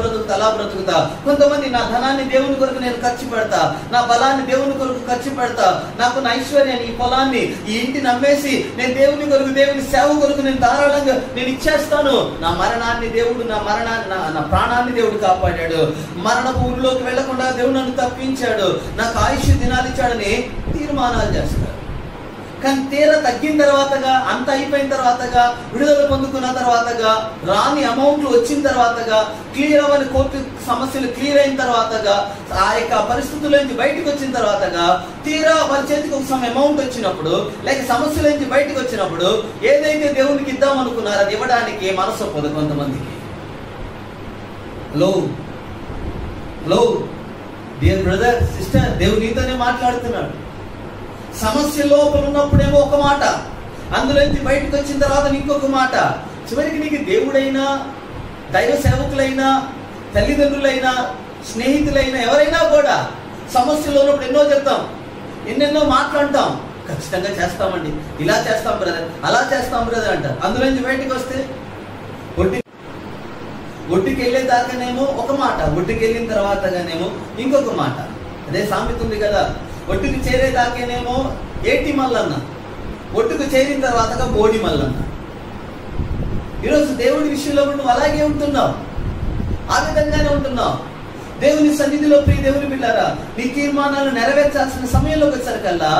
బ్రతుకుతా. కొంతమంది నా ధనాన్ని దేవుని కొరకు నేను ఖర్చు పెడతా, నా బలాన్ని దేవుని కొరకు ఖర్చు పెడతా, నాకు నా ఐశ్వర్యాన్ని, ఈ పొలాన్ని, ఈ ఇంటిని అమ్మేసి నేను దేవుని కొరకు, దేవుని సేవ కొరకు నేను ధారాళంగా నేను ఇచ్చేస్తాను. నా ప్రాణాన్ని దేవుడు కాపాడాడు. మరణపు ఊరిలోకి వెళ్లకుండా దేవుడు నన్ను తప్పించాడు, నాకు ఆయుష్ దినాలు ఇచ్చాడని తీర్మానాలు చేస్తారు. కానీ తీర తగ్గిన తర్వాతగా, అంత అయిపోయిన తర్వాతగా, విడుదల పొందుకున్న తర్వాతగా, రాని అమౌంట్లు వచ్చిన తర్వాతగా, క్లియర్ అవ్వని కోర్టు సమస్యలు క్లియర్ అయిన తర్వాతగా, ఆ యొక్క పరిస్థితుల నుంచి బయటకు వచ్చిన తర్వాతగా, తీరా వారి చేతికి ఒక సమ అమౌంట్ వచ్చినప్పుడు, లేక సమస్యల నుంచి బయటకు వచ్చినప్పుడు ఏదైతే దేవునికి ఇద్దాం అనుకున్నారో అది ఇవ్వడానికి మనసు ఒప్పదు కొంతమందికి. హలో డియర్ బ్రదర్, సిస్టర్, దేవుడు నీతోనే మాట్లాడుతున్నాడు. సమస్య లోపల ఉన్నప్పుడేమో ఒక మాట, అందులోంచి బయటకు వచ్చిన తర్వాత ఇంకొక మాట. చివరికి నీకు దేవుడైనా, దైవ సేవకులైనా, తల్లిదండ్రులైనా, స్నేహితులైనా, ఎవరైనా కూడా సమస్యలో ఉన్నప్పుడు ఎన్నో చెప్తాం, ఎన్నెన్నో మాట్లాడతాం. ఖచ్చితంగా చేస్తామండి, ఇలా చేస్తాం బ్రదర్, అలా చేస్తాం బ్రదర్ అంటారు. అందులోంచి బయటకు వస్తే ఒడ్డుకి వెళ్ళేదాకానేమో ఒక మాట, ఒడ్డుకి వెళ్ళిన తర్వాతగానేమో ఇంకొక మాట. అదే సామెత ఉంది కదా, ఒడ్డుకు చేరేదాకేనేమో ఏటి మల్లన్న, ఒడ్డుకు చేరిన తర్వాతగా బోడి మల్లన్న. ఈరోజు దేవుడి విషయంలో నువ్వు అలాగే ఉంటున్నావు, ఆ విధంగానే ఉంటున్నావు. దేవుని సన్నిధిలో ప్రియ దేవుని బిడ్డారా, నీ తీర్మానాలు నెరవేర్చాల్సిన సమయంలోకి వచ్చేసరికల్లా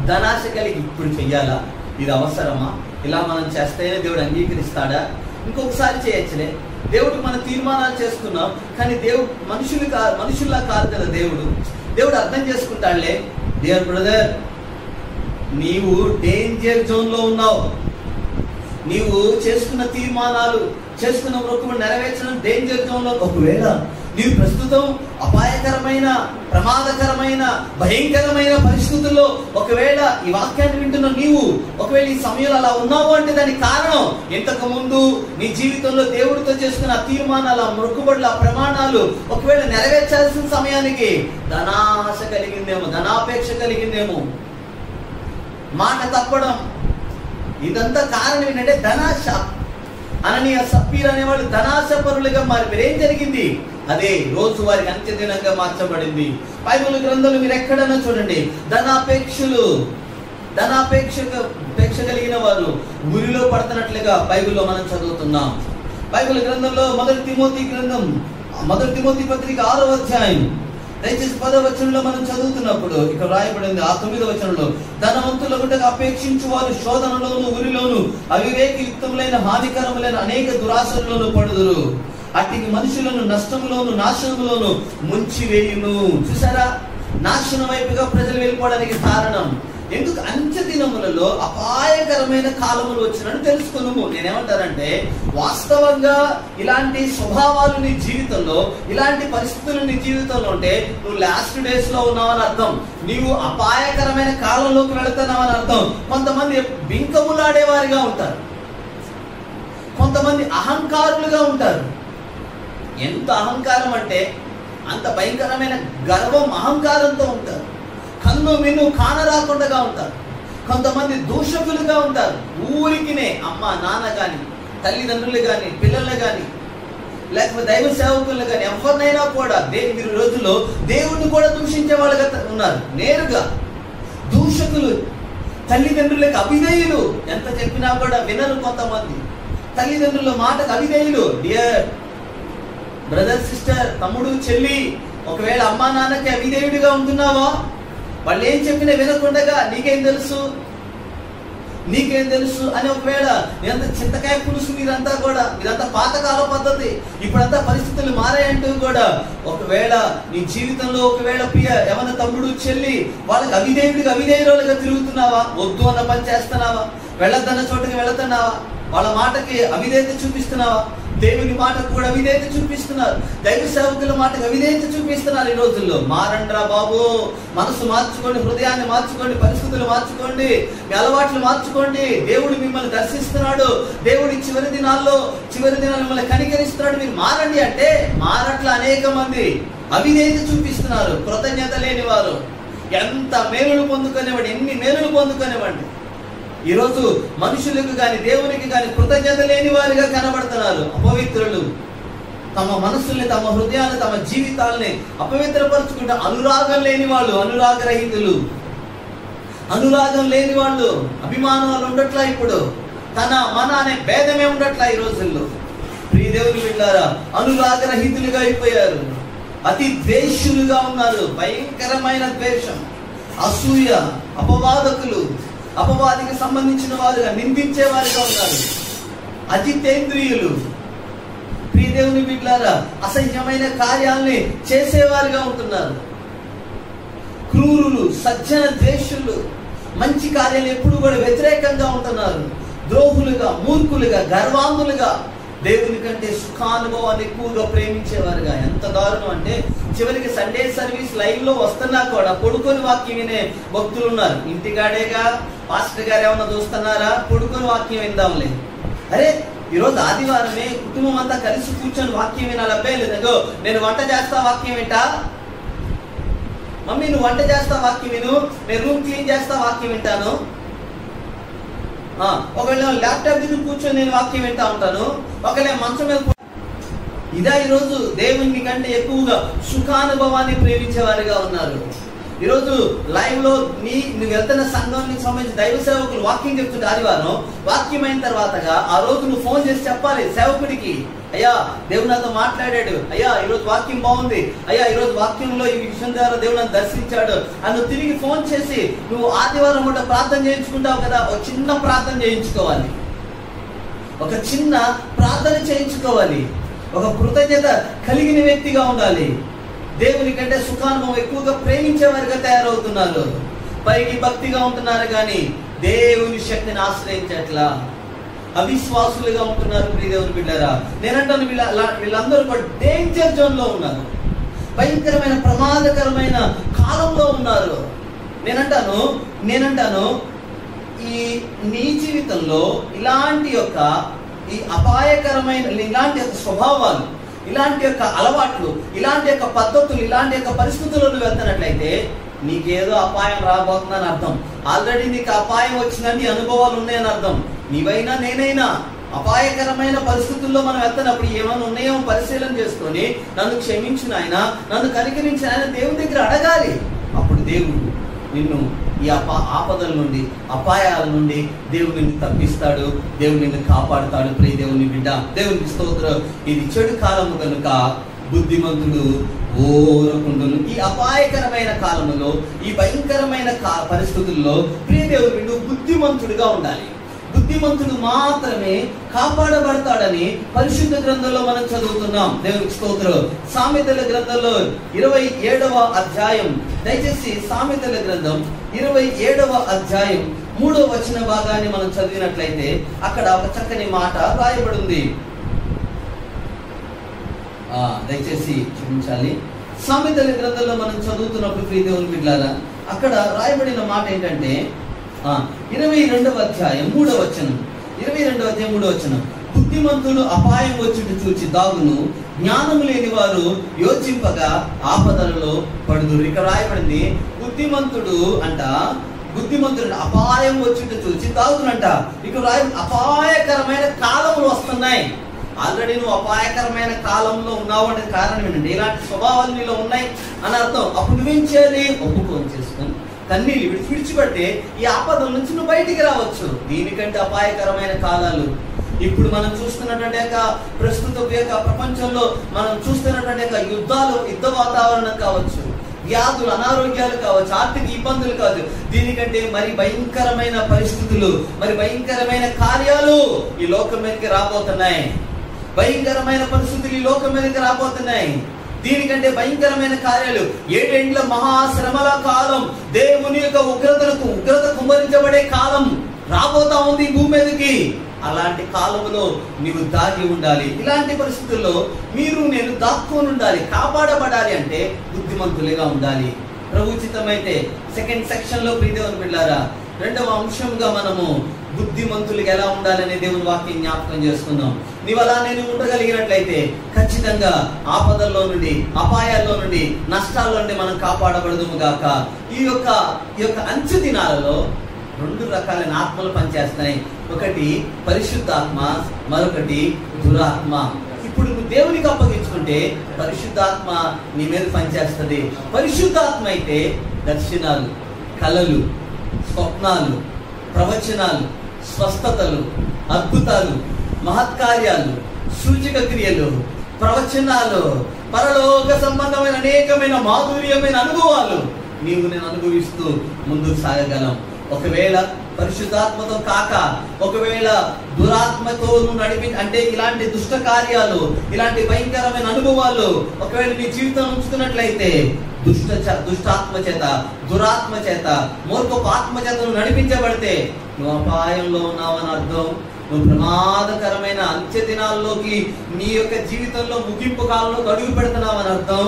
ధనాశ కలిగి ఇప్పుడు చెయ్యాలా, ఇది అవసరమా, ఇలా మనం చేస్తేనే దేవుడు అంగీకరిస్తాడా, ఇంకొకసారి చేయొచ్చులే. దేవుడు మన తీర్మానాలు చేసుకున్నాం, కానీ దేవుడు మనుషుల్లా కాదు కదా. దేవుడు అర్థం చేసుకుంటాడులే. డియర్ బ్రదర్, నీవు డేంజర్ జోన్ లో ఉన్నావు. నీవు చేసుకున్న తీర్మానాలు, చేసుకున్న మొక్కులు నెరవేర్చడం డేంజర్ జోన్ లో. ఒకవేళ నీవు ప్రస్తుతం అపాయకరమైన, ప్రమాదకరమైన, భయంకరమైన పరిస్థితుల్లో ఒకవేళ ఈ వాక్యాన్ని వింటున్న నీవు ఒకవేళ ఈ సమయంలో అలా ఉన్నావు అంటే దానికి కారణం ఇంతకు ముందు నీ జీవితంలో దేవుడితో చేసుకున్న తీర్మానాలు, మొక్కుబడులు, ప్రమాణాలు ఒకవేళ నెరవేర్చాల్సిన సమయానికి ధనాశ కలిగిందేమో, ధనాపేక్ష కలిగిందేమో, మాట తప్పడం, ఇదంతా కారణం ఏంటంటే ధనాశ. అననీయ సప్పీర్ అనేవాళ్ళు ధనాశ పరులుగా మారిపోయారు. ఏం జరిగింది? అదే రోజు వారికి అంత్యదినంగా మార్చబడింది. బైబిల్ గ్రంథంలో మీరు ఎక్కడైనా చూడండి, ధనాపేక్ష కలిగిన వారు గురిలో పడుతున్నట్లుగా బైబిల్లో మనం చదువుతున్నాం. బైబిల్ గ్రంథంలో మొదటి తిమోతి పత్రిక 6వ అధ్యాయం దయచేసి 10వ వచనంలో మనం చదువుతున్నప్పుడు ఇక్కడ రాయబడింది, ఆ 9వ వచనంలో, ధనవంతులకు అపేక్షించు వారు శోధనలోను, ఉరిలోను, అవివేకయుక్తములైన హానికరములైన అనేక దురాశల్లోను పడుదురు. అట్టికి మనుషులను నష్టములోను, నాశనములోను ముంచివేయును. చూసారా, నాశనం వైపుగా ప్రజలు వెళ్ళిపోవడానికి కారణం ఎందుకు? అంత్య దినములలో అపాయకరమైన కాలములు వచ్చినట్టు తెలుసుకున్నాము. నేనేమంటానంటే, వాస్తవంగా ఇలాంటి స్వభావాలు నీ జీవితంలో, ఇలాంటి పరిస్థితులు నీ జీవితంలో ఉంటే నువ్వు లాస్ట్ డేస్ లో ఉన్నావని అర్థం. నీవు అపాయకరమైన కాలంలోకి వెళుతున్నావని అర్థం. కొంతమంది బింకములాడేవారిగా ఉంటారు, కొంతమంది అహంకారులుగా ఉంటారు. ఎంత అహంకారం అంటే అంత భయంకరమైన గర్వం, అహంకారంతో ఉంటారు. కన్ను మిన్ను కానరాకుండా ఉంటారు. కొంతమంది దూషకులుగా ఉంటారు. ఊరికినే అమ్మ నాన్న కానీ, తల్లిదండ్రులు కానీ, పిల్లలు కానీ, లేకపోతే దైవ సేవకులు కానీ, ఎవరినైనా కూడా ఈ రోజుల్లో దేవుణ్ణి కూడా దూషించే వాళ్ళుగా ఉన్నారు. నేరుగా దూషకులు, తల్లిదండ్రులకు అవిధేయులు, ఎంత చెప్పినా కూడా వినరు. కొంతమంది తల్లిదండ్రుల మాటకు అవిధేయులు. డియర్ బ్రదర్, సిస్టర్, తమ్ముడు, చెల్లి, ఒకవేళ అమ్మా నాన్నకి అవిధేయుడిగా ఉంటున్నావా? వాళ్ళు ఏం చెప్పినా వినకుండగా నీకేం తెలుసు అని ఒకవేళ మీరంతా చింతకాయ పులుసు, మీరంతా పాతకాల పద్ధతి, ఇప్పుడంతా పరిస్థితులు మారాయంటూ కూడా ఒకవేళ నీ జీవితంలో ఒకవేళ ఏమన్నా తమ్ముడు, చెల్లి వాళ్ళకి అవిధేయులుగా తిరుగుతున్నావా? వద్దు అన్న పని చేస్తున్నావా? వెళ్ళొద్దన్న చోటుకి వెళుతున్నావా? వాళ్ళ మాటకి అవిధేయత చూపిస్తున్నావా? దేవుని మాటకు కూడా అవిధేయత చూపిస్తున్నారు. దైవ సేవకుల మాటకు అవిధేయత చూపిస్తున్నారు. ఈ రోజుల్లో మారండ్రా బాబు, మనసు మార్చుకోండి, హృదయాన్ని మార్చుకోండి, పరిస్థితులు మార్చుకోండి, మీ అలవాట్లు మార్చుకోండి. దేవుడు మిమ్మల్ని దర్శిస్తున్నాడు. దేవుడి చివరి దినాలు మిమ్మల్ని కనికరిస్తున్నాడు. మీరు మారండి అంటే మారట్ల అనేక మంది అవిధేయత చూపిస్తున్నారు. కృతజ్ఞత లేని వారు. ఎంత మేలులు పొందుకునేవాడు, ఎన్ని మేలులు పొందుకునేవాడి. ఈరోజు మనుషులకు కానీ దేవునికి కానీ కృతజ్ఞత లేని వారిగా కనబడుతున్నారు. అపవిత్రులు, తమ మనస్సుల్ని, తమ హృదయాన్ని, తమ జీవితాలని అపవిత్రపరుచుకుంటే అనురాగం లేని వాళ్ళు, అనురాగరహితులు, అనురాగం లేని వాళ్ళు, అభిమానాలు ఉండట్లా. ఇప్పుడు తన మన అనే భేదమే ఉండట్లా ఈ రోజుల్లో. ప్రియ దేవుని బిడ్డలారా, అనురాగరహితులుగా అయిపోయారు. అతి ద్వేషులుగా ఉన్నారు. భయంకరమైన ద్వేషం, అసూయ, అపవాదకులు, అపవాదికి సంబంధించిన వారుగా, నిందించే వారిగా ఉన్నారు. అజితేంద్రియులు, ప్రియ దేవుని బిడ్డలారా, అసహ్యమైన కార్యాలని చేసేవారిగా ఉంటున్నారు. క్రూరులు, సజ్జన ద్వేషులు, మంచి కార్యాలు ఎప్పుడు కూడా వ్యతిరేకంగా ఉంటున్నారు. ద్రోహులుగా, మూర్ఖులుగా, గర్వాంధులుగా, దేవుని కంటే సుఖానుభవాన్ని ఎక్కువగా ప్రేమించేవారుగా. ఎంత దారుణం అంటే చివరికి సండే సర్వీస్ లైవ్ లో వస్తున్నా కూడా పడుకొని వాక్యం వినే భక్తులు ఉన్నారు. ఇంటికాడేగా పాస్టర్ గారు ఏమన్నా చూస్తున్నారా, పడుకొని వాక్యం విందాంలే. అరే, ఈరోజు ఆదివారమే కుటుంబం అంతా కలిసి కూర్చొని వాక్యం వినాలి. అబ్బాయి లేదు, నేను వంట చేస్తా వాక్యం వింటా, మమ్మీ నువ్వు వంట చేస్తా వాక్యం విను, నేను రూమ్ క్లీన్ చేస్తా వాక్యం వింటాను, ఒకవేళ ల్యాప్టాప్ దగ్గర కూర్చొని నేను వాక్యం వింటా ఉంటాను, ఒకవేళ మంచం మీద. ఇదా ఈరోజు దేవుని కంటే ఎక్కువగా సుఖానుభవాన్ని ప్రేమించేవారిగా ఉన్నారు. ఈరోజు లైవ్ లో నువ్వు వెళ్తున్న సంఘానికి సంబంధించి దైవ సేవకులు వాక్యం చెప్తుంటే ఆదివారం వాక్యం అయిన తర్వాతగా ఆ రోజు నువ్వు ఫోన్ చేసి చెప్పాలి సేవకుడికి, అయ్యా దేవుడు నాతో మాట్లాడాడు, అయ్యా ఈరోజు వాక్యం బాగుంది, అయ్యా ఈరోజు వాక్యంలో ఈ విషయం ద్వారా దేవుడు నన్ను దర్శించాడు అని నువ్వు తిరిగి ఫోన్ చేసి నువ్వు ఆదివారం కూడా ప్రార్థన చేయించుకుంటావు కదా, ఒక చిన్న ప్రార్థన చేయించుకోవాలి, ఒక చిన్న ప్రార్థన చేయించుకోవాలి, ఒక కృతజ్ఞత కలిగిన వ్యక్తిగా ఉండాలి. దేవుని కంటే సుఖానుభవం ఎక్కువగా ప్రేమించేవారిగా తయారవుతున్నారు. పైకి భక్తిగా ఉంటున్నారు కానీ దేవుని శక్తిని ఆశ్రయించట్లా, అవిశ్వాసులుగా ఉంటున్నారు. ప్రియ దేవుని బిడ్డలారా, నేనంటాను వీళ్ళందరూ కూడా డేంజర్ జోన్ లో ఉన్నారు, భయంకరమైన ప్రమాదకరమైన కాలంలో ఉన్నారు. నేనంటాను ఈ నీ జీవితంలో ఇలాంటి యొక్క ఈ అపాయకరమైన ఇలాంటి యొక్క స్వభావాలు, ఇలాంటి యొక్క అలవాట్లు, ఇలాంటి యొక్క పద్ధతులు, ఇలాంటి యొక్క పరిస్థితుల్లో నువ్వు వెళ్తున్నట్లయితే నీకేదో అపాయం రాబోతుందని అర్థం. ఆల్రెడీ నీకు అపాయం వచ్చిందని అనుభవాలు ఉన్నాయని అర్థం. నీవైనా నేనైనా అపాయకరమైన పరిస్థితుల్లో మనం వెళ్తున్నప్పుడు ఏమైనా ఉన్నాయో పరిశీలన చేసుకొని నన్ను క్షమించిన ఆయన, నన్ను కనికరించిన ఆయన దేవుని దగ్గర అడగాలి. అప్పుడు దేవుడు నిన్ను ఈ ఆపదల నుండి, అపాయాల నుండి దేవుడు నిన్ను తప్పిస్తాడు, దేవుడు నిన్ను కాపాడుతాడు. ప్రియ దేవుని బిడ్డ, దేవునికి స్తోత్రం. ఇది చెడు కాలము కనుక బుద్ధిమంతుడు ఓరకుండును. ఈ అపాయకరమైన కాలములో, ఈ భయంకరమైన పరిస్థితుల్లో ప్రియ దేవుని నువ్వు బుద్ధిమంతుడిగా ఉండాలి. బుద్ధిమంతుడు మాత్రమే కాపాడబడతాడని పరిశుద్ధ గ్రంథంలో మనం చదువుతున్నాం. దేవునికి స్తోత్రం. సామెతల గ్రంథంలో 27వ అధ్యాయం, దయచేసి సామెతల గ్రంథం 27వ అధ్యాయం 3వ వచన భాగాన్ని మనం చదివినట్లయితే అక్కడ ఒక చక్కని మాట రాయబడి ఉంది. దయచేసి చూపించాలి. సామెతల గ్రంథంలో మనం చదువుతున్నప్పుడు ప్రియ దేవుని బిడ్డలారా, అక్కడ రాయబడిన మాట ఏంటంటే 22వ అధ్యాయం 3వ వచనం, 22వ అధ్యాయం 3వ వచనం, బుద్ధిమంతులు అపాయం వచ్చుట చూచి దాగును, జ్ఞానము లేని వారు యోచింపగా ఆపదలలో పడుదురు. ఇక్కడ రాయబడింది బుద్ధిమంతుడు అపాయం వచ్చుట చూచి దాగునంట. ఇక్కడ అపాయకరమైన కాలములు వస్తున్నాయి. ఆల్రెడీ నువ్వు అపాయకరమైన కాలంలో ఉన్నావు అంటే కారణం ఏంటంటే ఇలాంటి స్వభావాలు నీలో ఉన్నాయి అని అర్థం. అప్పుడు నువ్వేం చేయాలి? ఒప్పుకొని చేసుకొని కన్నీళ్ళు విడిచిపెట్టి ఈ ఆపదల నుంచి నువ్వు బయటికి రావచ్చు. దీనికంటే అపాయకరమైన కాలాలు ఇప్పుడు మనం చూస్తున్నటువంటి ప్రస్తుత ప్రపంచంలో మనం చూస్తున్నటువంటి యుద్ధ వాతావరణం కావచ్చు, వ్యాధులు, అనారోగ్యాలు కావచ్చు, ఆర్థిక ఇబ్బందులు కాదు, దీనికంటే మరి భయంకరమైన పరిస్థితులు, మరి భయంకరమైన కార్యాలు ఈ లోకం మీదకి రాబోతున్నాయి. భయంకరమైన పరిస్థితులు ఈ లోకం మీదకి రాబోతున్నాయి. దీనికంటే భయంకరమైన కార్యాలు 7 ఏండ్ల మహాశ్రమల కాలం, దేవుని యొక్క ఉగ్రత కుమ్మరించబడే కాలం రాబోతా ఉంది భూమి మీదకి. అలాంటి కాలంలో నీవు దాగి ఉండాలి. ఇలాంటి పరిస్థితుల్లో నేను దాక్కొని ఉండాలి. కాపాడబడాలి అంటే బుద్ధిమంతులుగా ఉండాలి. ప్రభుచితమైతే సెకండ్ సెక్షన్ లో ప్రియ దేవుని బిడ్డలారా, 2వ అంశంగా మనము బుద్ధిమంతులుగా ఎలా ఉండాలనే దేవుని వాక్యం జ్ఞాపకం చేసుకుందాం. నీవు అలా నేను ఉండగలిగినట్లయితే ఖచ్చితంగా ఆపదల్లో నుండి, అపాయాల్లో నుండి, నష్టాల్లో నుండి మనం కాపాడబడదుము గాక. ఈ యొక్క అంచు దినాలలో 2 రకాలైన ఆత్మలు పనిచేస్తున్నాయి. ఒకటి పరిశుద్ధాత్మ, మరొకటి దురాత్మ. ఇప్పుడు నువ్వు దేవునికి అప్పగించుకుంటే పరిశుద్ధాత్మ నీ మీద పనిచేస్తుంది. పరిశుద్ధాత్మ అయితే దర్శనాలు, కళలు, స్వప్నాలు, ప్రవచనాలు, స్వస్థతలు, అద్భుతాలు, మహత్కార్యాలు, సూచక క్రియలు, ప్రవచనాలు, పరలోక సంబంధమైన అనేకమైన మాధుర్యమైన అనుభవాలు నేను అనుభవిస్తూ ముందుకు సాగగలం. ఒకవేళ పరిశుద్ధాత్మతో కాక, ఒకవేళ దురాత్మతో నువ్వు అంటే ఇలాంటి దుష్ట కార్యాలు, ఇలాంటి భయంకరమైన అనుభవాలు ఒకవేళ నీ జీవితం ఉంచుతున్నట్లయితే దుష్టాత్మ చేత, దురాత్మ చేత, మూర్ఖపు ఆత్మ చేత నువ్వు నడిపించబడితే నువ్వు అపాయంలో ఉన్నావని అర్థం. నువ్వు ప్రమాదకరమైన అంత్య దినాల్లోకి నీ యొక్క జీవితంలో ముగింపు కాలంలో అడుగు పెడుతున్నావని అర్థం.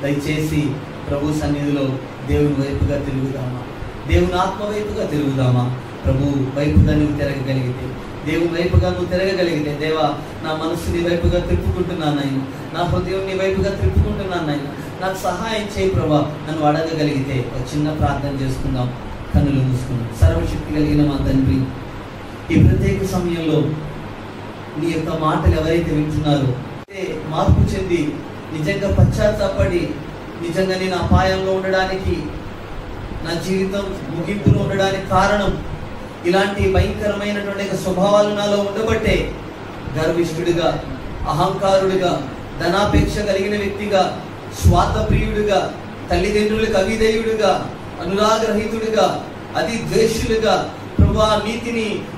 దయచేసి ప్రభు సన్నిధిలో దేవుని వైపుగా తిరుగుదామా, దేవుని ఆత్మ వైపుగా తిరుగుదామా. ప్రభు వైపుగా నువ్వు తిరగగలిగితే, దేవుని వైపుగా నువ్వు తిరగగలిగితే, దేవా నా మనసు నీ వైపుగా తిప్పుకుంటున్నాను ఆయన, నా హృదయం నీ వైపుగా తిప్పుకుంటున్నాను ఆయన, నాకు సహాయం చేయి ప్రభా నన్ను అడగగలిగితే ఒక చిన్న ప్రార్థన చేసుకుందాం. కన్నులు మూసుకుందాం. సర్వశక్తి కలిగిన మా తండ్రి, ఈ ప్రత్యేక సమయంలో నీ యొక్క మాటలు ఎవరైతే వింటున్నారో మార్పు చెంది నిజంగా పశ్చాత్తాపడి నిజంగా నేను అపాయంలో ఉండడానికి, నా జీవితం ముగింపులో ఉండడానికి కారణం ఇలాంటి భయంకరమైనటువంటి స్వభావాలు నాలో ఉండబట్టే గర్విష్ఠుడిగా, అహంకారుడిగా, ధనాపేక్ష కలిగిన వ్యక్తిగా, స్వార్థప్రియుడిగా, తల్లిదండ్రులకు అవిధేయుడిగా, అనురాగరహితుడిగా, అతి ద్వేషులుగా, ప్రభువా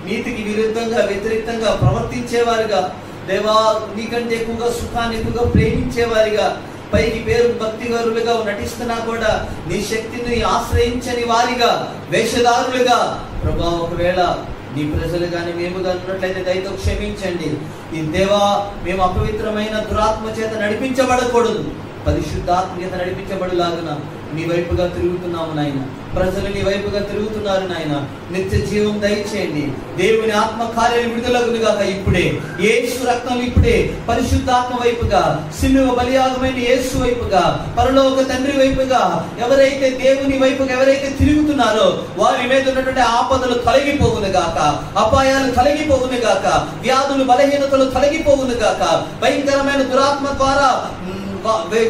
నీతికి విరుద్ధంగా వ్యతిరేకంగా ప్రవర్తించేవారుగా, దేవా నీకంటే ఎక్కువగా సుఖాన్ని ఎక్కువగా ప్రేమించేవారిగా, పైకి పేరు భక్తిగరులుగా నటిస్తున్నా కూడా నీ శక్తిని ఆశ్రయించని వారిగా, వేషధారులుగా ప్రభువా ఒకవేళ నీ ప్రజలు కానీ మేము కానీ ఉన్నట్లయితే దయతో క్షమించండి. ఈ దేవా మేము అపవిత్రమైన దురాత్మ చేత నడిపించబడకూడదు, పరిశుద్ధాత్మ చేత నడిపించబడులాగున నీ వైపుగా తిరుగుతున్నాము నాయన. ప్రజలు నీ వైపుగా తిరుగుతున్నారు నాయన. నిత్య జీవం దయచేయండి. దేవుని ఆత్మ కార్యాలు విడుదలగునుగాక ఇప్పుడే. యేసు రక్తం ఇప్పుడే పరిశుద్ధాత్మ వైపుగా, సిలువ బలియాగమైన యేసు వైపుగా, పరలోక తండ్రి వైపుగా ఎవరైతే దేవుని వైపుగా ఎవరైతే తిరుగుతున్నారో వారి మీద ఉన్నటువంటి ఆపదలు తొలగిపోవునుగాక, అపాయాలు తొలగిపోవునుగాక, వ్యాధులు బలహీనతలు తొలగిపోవునుగాక, భయంకరమైన దురాత్మ ద్వారా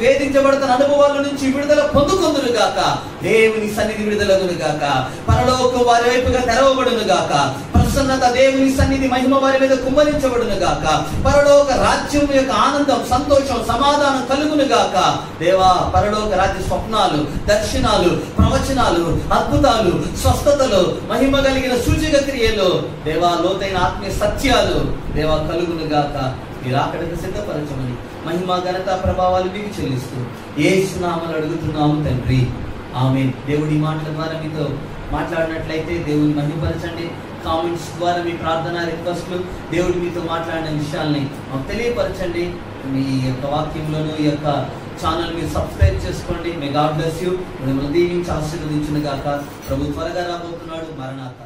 వేధించబడుతున్న అనుభవాల నుంచి విడుదల పొందుకొందునుగాక, దేవుని సన్నిధి విడుదలగునుగాక, పరలోకం వారి వైపుగా తెరవబడునుగాక, ప్రసన్నత దేవుని సన్నిధి మహిమ వారి మీద కుమ్మరించబడునుగాక, పరలోక రాజ్యం యొక్క ఆనందం, సంతోషం, సమాధానం కలుగునుగాక. దేవా పరలోక రాజ్య స్వప్నాలు, దర్శనాలు, ప్రవచనాలు, అద్భుతాలు, స్వస్థతలు, మహిమ కలిగిన సూచక క్రియలు, దేవా లోతైన ఆత్మీయ సత్యాలు దేవా కలుగునుగాక. మీరు అక్కడికి సిద్ధపరచమని మహిమ ఘనత ప్రభావాలు మీకు చెల్లిస్తూ యేసు నామములో అడుగుతున్నాము తండ్రి, ఆమేన్. దేవుడి మాటల ద్వారా మీతో మాట్లాడినట్లయితే దేవుని మహిమపరచండి. కామెంట్స్ ద్వారా మీ ప్రార్థన రిక్వెస్ట్లు, దేవుడు మీతో మాట్లాడిన విషయాల్ని మాకు తెలియపరచండి. మీ యొక్క వాక్యంలోనూ ఈ యొక్క ఛానల్ మీరు సబ్స్క్రైబ్ చేసుకోండి. May God bless you. మిమ్మల్ని దీవించి ఆశీర్వదించును గాక. ప్రభు త్వరగా రాబోతున్నాడు. మరణాత.